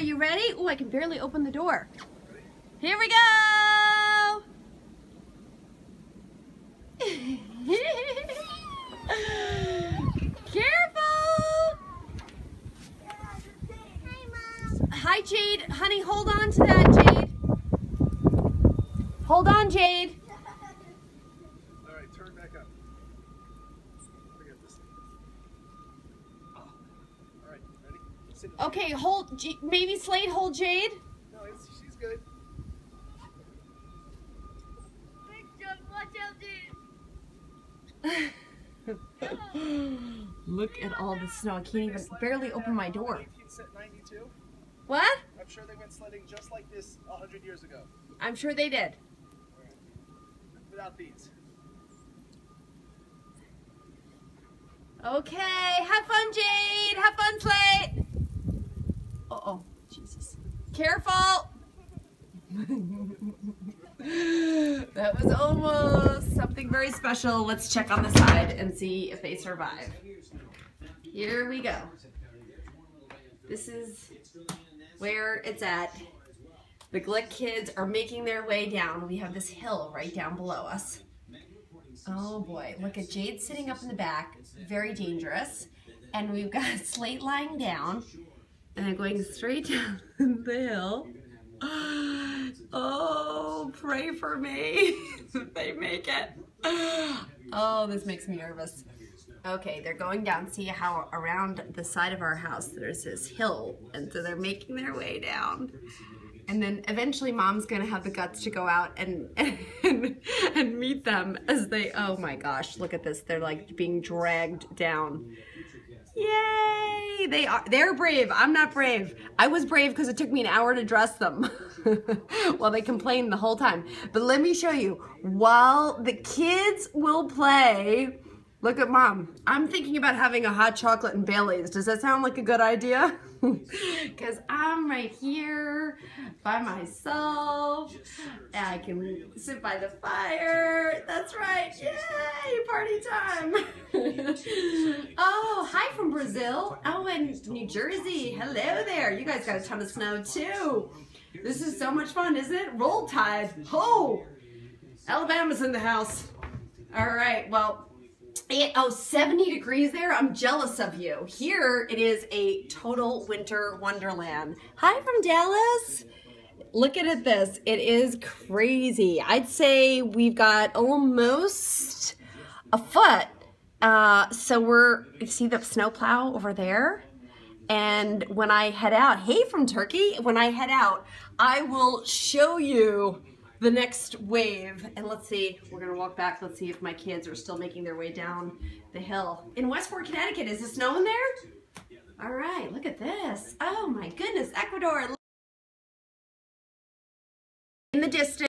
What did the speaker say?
you ready? Oh, I can barely open the door. Here we go! Careful! Hi, Jade. Honey, hold on to that, Jade. Hold on, Jade. All right, turn back up. Forget this. All right, ready? Sit. Okay, hold. Maybe Slade, hold Jade. No, she's good. Watch out, dude. Look at all the snow. I can't even barely open my door. 1892? What? I'm sure they went sledding just like this 100 years ago. I'm sure they did. Without these. Okay, have fun, Jade. Have fun, Slade. Uh-oh, Jesus. Careful. That was almost something very special. Let's check on the side and see if they survive. Here we go. This is where it's at. The Glick kids are making their way down. We have this hill right down below us. Oh boy, look at Jade sitting up in the back, very dangerous. And we've got Slate lying down, and I'm going straight down the hill. Oh, pray for me if they make it. Oh, this makes me nervous. Okay, they're going down. See how around the side of our house there's this hill, and so they're making their way down. And then eventually Mom's gonna have the guts to go out and meet them as they, oh my gosh, look at this. They're like being dragged down. Yay! They're brave. I'm not brave. I was brave because it took me an hour to dress them. Well, they complained the whole time. But let me show you. While the kids will play, look at Mom. I'm thinking about having a hot chocolate and Bailey's. Does that sound like a good idea? Because I'm right here by myself. And I can sit by the fire. That's right. Yay! Party time. Oh, hi from Brazil. Oh, and New Jersey. Hello there. You guys got a ton of snow too. This is so much fun, isn't it? Roll Tide. Oh, Alabama's in the house. All right. Well, 70 degrees there. I'm jealous of you. Here it is a total winter wonderland. Hi from Dallas. Look at this. It is crazy. I'd say we've got almost a foot. So you see the snowplow over there? And when I head out, hey from Turkey, when I head out, I will show you the next wave. And let's see, we're gonna walk back. Let's see if my kids are still making their way down the hill. In Westport, Connecticut, is it snowing there? All right, look at this. Oh my goodness, Ecuador. In the distance.